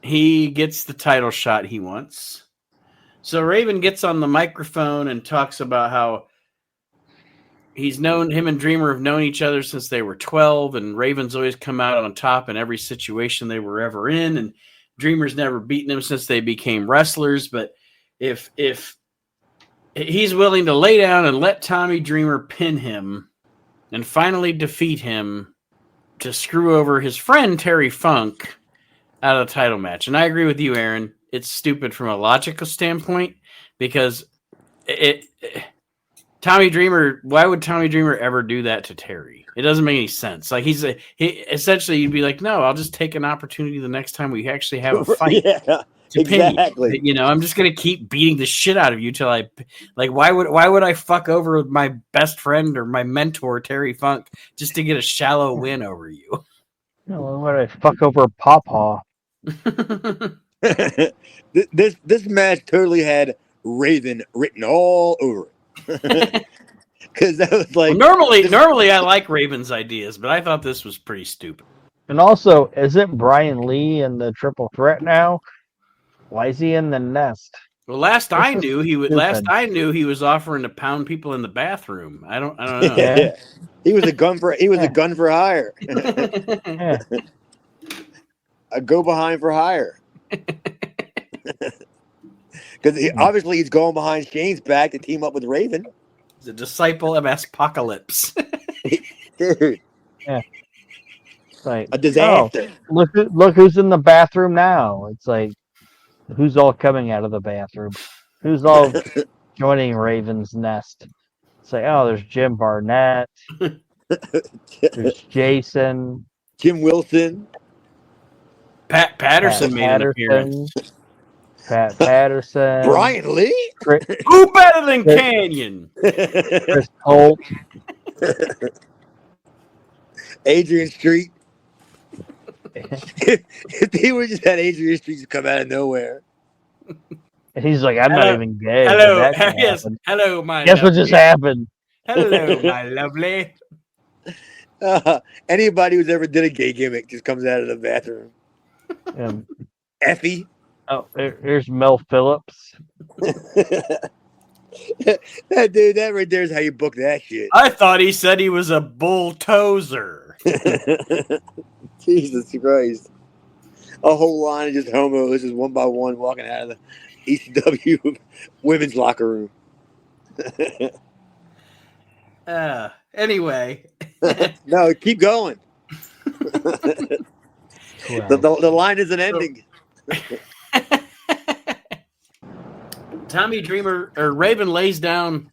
he gets the title shot he wants. So Raven gets on the microphone and talks about how him and Dreamer have known each other since they were 12, and Raven's always come out on top in every situation they were ever in, and Dreamer's never beaten him since they became wrestlers. But if he's willing to lay down and let Tommy Dreamer pin him and finally defeat him to screw over his friend Terry Funk out of the title match. And I agree with you, Aaron. It's stupid from a logical standpoint because Tommy Dreamer, why would Tommy Dreamer ever do that to Terry? It doesn't make any sense. Like he essentially, you'd be like, no, I'll just take an opportunity the next time we actually have a fight. Exactly. I'm just gonna keep beating the shit out of you till why would I fuck over my best friend or my mentor Terry Funk just to get a shallow win over you? No, why would I fuck over Pawpaw? This match totally had Raven written all over it. Because that was like normally I like Raven's ideas, but I thought this was pretty stupid. And also, isn't Brian Lee in the triple threat now? Why is he in the nest? Well, last I knew he was offering to pound people in the bathroom. I don't know. Yeah. He was a gun for hire. Yeah. A go behind for hire. Because obviously he's going behind Shane's back to team up with Raven. He's a disciple of Apocalypse. Dude. Yeah. It's like a disaster. Oh, look who's in the bathroom now. It's like, who's all coming out of the bathroom? Who's all joining Raven's nest? It's like, oh, there's Jim Barnett. There's Jason. Jim Wilson. Pat Patterson made an appearance. Pat Patterson. Brian Lee? Who better than Canyon? Chris Holt. Adrian Street. If they would just had Adrian Street come out of nowhere. He's like, I'm not even gay. Hello, yes. Hello, my Guess what just happened? Hello, my lovely. Anybody who's ever did a gay gimmick just comes out of the bathroom. Effie. Oh, here's Mel Phillips. That dude, that right there is how you book that shit. I thought he said he was a bulltozer. Jesus Christ. A whole line of just homos just one by one walking out of the ECW women's locker room. Anyway. No, keep going. The line isn't ending. Tommy Dreamer, or Raven lays down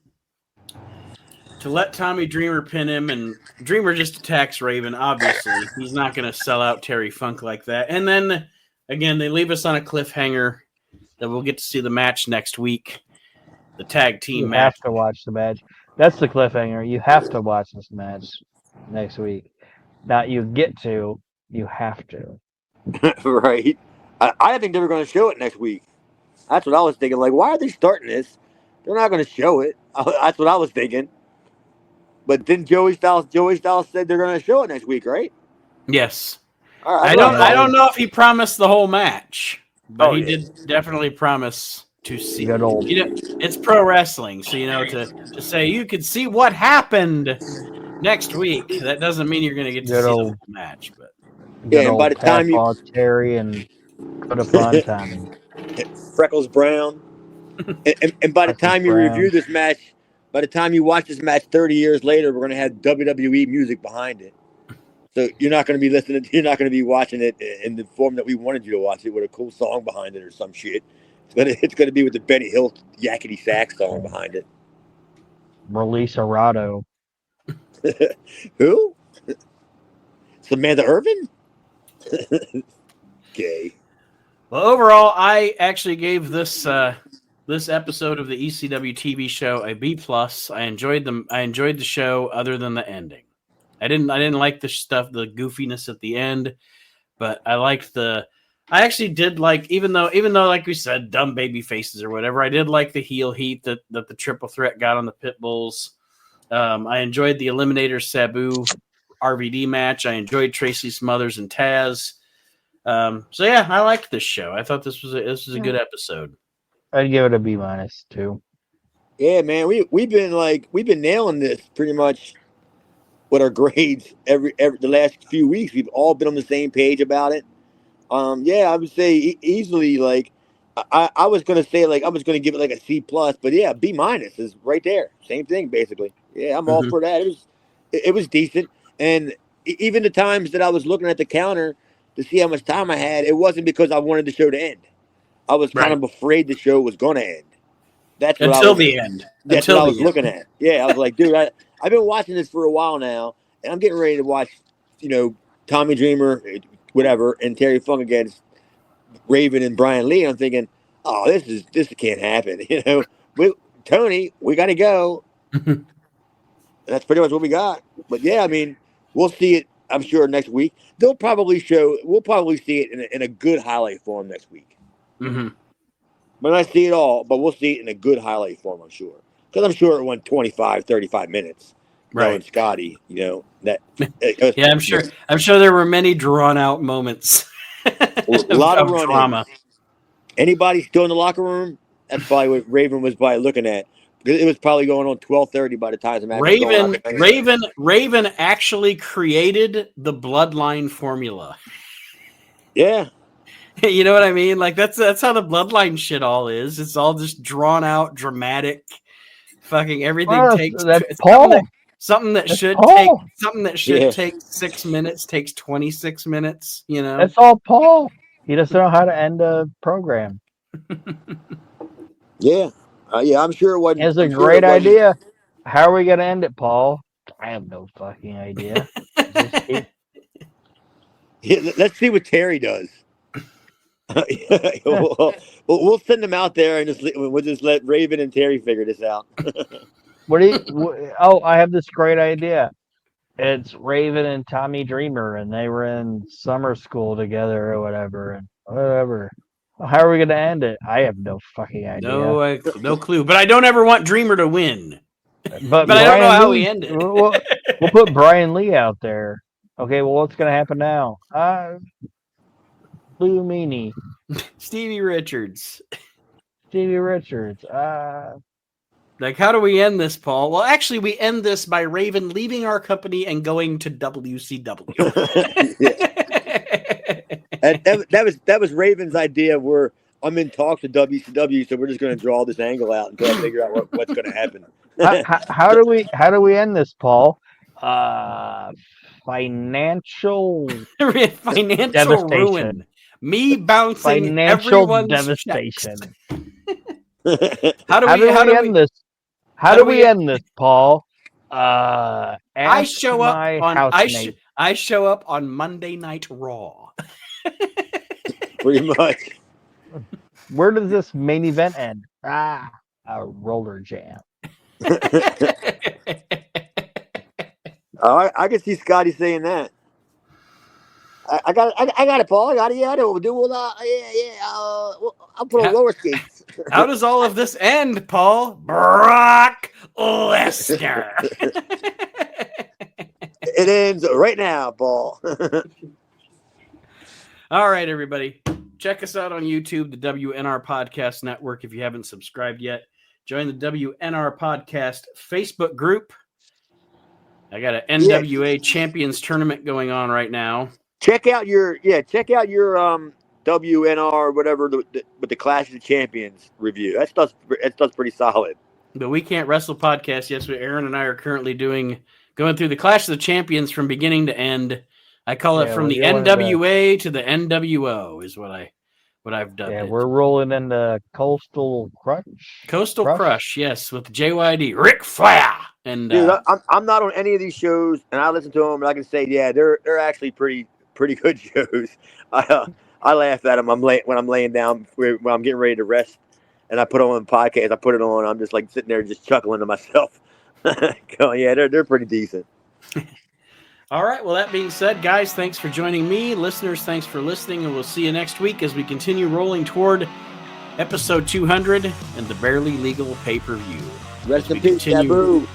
to let Tommy Dreamer pin him, and Dreamer just attacks Raven, obviously. He's not going to sell out Terry Funk like that. And then, again, they leave us on a cliffhanger that we'll get to see the match next week. The tag team match. You have to watch the match. That's the cliffhanger. You have to watch this match next week. Not you get to, you have to. Right. I think they were going to show it next week. That's what I was thinking. Like, why are they starting this? They're not going to show it. That's what I was thinking. But then Joey Styles said they're going to show it next week, right? Yes. All right, I don't know if he promised the whole match, but he did definitely promise to see. Good old. It's pro wrestling, so to say you could see what happened next week. That doesn't mean you're going to get to see the whole match, but and by the time you Terry and put upon Tommy. Freckles Brown, and by the time you review this match, by the time you watch this match 30 years later, we're going to have WWE music behind it. So you're not going to be listening. You're not going to be watching it in the form that we wanted you to watch it, with a cool song behind it or some shit. It's going to be with the Benny Hill yakety sax song behind it. Release Arado. Who? Samantha Irvin? Gay. Well, overall, I actually gave this episode of the ECW TV show a B+. I enjoyed the show, other than the ending. I didn't like the goofiness at the end, but I actually did like, even though like we said, dumb baby faces or whatever, I did like the heel heat that the triple threat got on the Pit Bulls. I enjoyed the Eliminator Sabu RVD match. I enjoyed Tracy Smothers and Taz. So yeah, I liked this show. I thought this was a good episode. I'd give it a B- too. Yeah, man, we've been nailing this pretty much with our grades every the last few weeks. We've all been on the same page about it. Yeah, I would say easily, like, I was gonna say, like, I was gonna give it like a C+, but yeah, B- is right there. Same thing, basically. Yeah, I'm all for that. It was decent, and even the times that I was looking at the counter to see how much time I had, it wasn't because I wanted the show to end. I was kind of afraid the show was going to end. That's what until the end. That's what I was looking at. Yeah, I was like, dude, I've been watching this for a while now, and I'm getting ready to watch, Tommy Dreamer, whatever, and Terry Funk against Raven and Brian Lee. I'm thinking, oh, this can't happen. Tony, we got to go. That's pretty much what we got. But yeah, I mean, we'll see it, I'm sure, next week. We'll probably see it in a good highlight form next week. Mm-hmm. Might not see it all, but we'll see it in a good highlight form, I'm sure. Because I'm sure it went 25, 35 minutes. Right. And Scotty, that. Yeah, I'm sure there were many drawn out moments. A lot of drama. Anybody still in the locker room? That's probably what Raven was looking at. Because it was probably going on 12:30 by the time the match was going on. Raven actually created the bloodline formula. Yeah. You know what I mean? Like that's how the bloodline shit all is. It's all just drawn out, dramatic. Fucking everything takes. That's Paul. Something that should take 6 minutes takes 26 minutes. That's all Paul. He doesn't know how to end a program. Yeah. Yeah, I'm sure it wasn't. It's a great idea. How are we going to end it, Paul? I have no fucking idea. Let's see what Terry does. We'll send them out there, and we'll just let Raven and Terry figure this out. I have this great idea. It's Raven and Tommy Dreamer, and they were in summer school together or whatever. How are we going to end it? I have no fucking idea. No clue. But I don't ever want Dreamer to win. But I don't know how we Lee, end it. we'll put Brian Lee out there. Okay, well, what's going to happen now? Blue Meanie, Stevie Richards. Stevie Richards. Like, how do we end this, Paul? Well, actually, we end this by Raven leaving our company and going to WCW. that was Raven's idea. Where I'm in talks to WCW, so we're just going to draw this angle out until I figure out what's going to happen. How do we end this, Paul? Financial ruin. Me bouncing financial everyone's devastation. How do we end this? How do we end this, Paul? I show up on Monday Night Raw. Pretty much. Where does this main event end? A roller jam. I can see Scotty saying that. I got it, Paul. I got it. Yeah, we'll do. I'll put on roller skates. How does all of this end, Paul? Brock Lesnar. It ends right now, Paul. All right, everybody. Check us out on YouTube, the WNR Podcast Network. If you haven't subscribed yet, join the WNR Podcast Facebook group. I got an NWA Champions Tournament going on right now. Check out your WNR whatever with the Clash of the Champions review. That stuff's pretty solid. The We Can't Wrestle podcast. Yes, Aaron and I are currently going through the Clash of the Champions from beginning to end. I call it from the NWA to the NWO is what I've done. Yeah, we're rolling into Coastal Crush. Coastal Crush, yes, with JYD, Ric Flair, and dude, I'm not on any of these shows, and I listen to them, and I can say, yeah, they're actually pretty good shows. I laugh at them. When I'm laying down, when I'm getting ready to rest, and I put on the podcast. I put it on. I'm just like sitting there, just chuckling to myself. Going, yeah, they're pretty decent. All right. Well, that being said, guys, thanks for joining me. Listeners, thanks for listening, and we'll see you next week as we continue rolling toward episode 200 and the Barely Legal pay-per-view. Rest in peace, Sabu.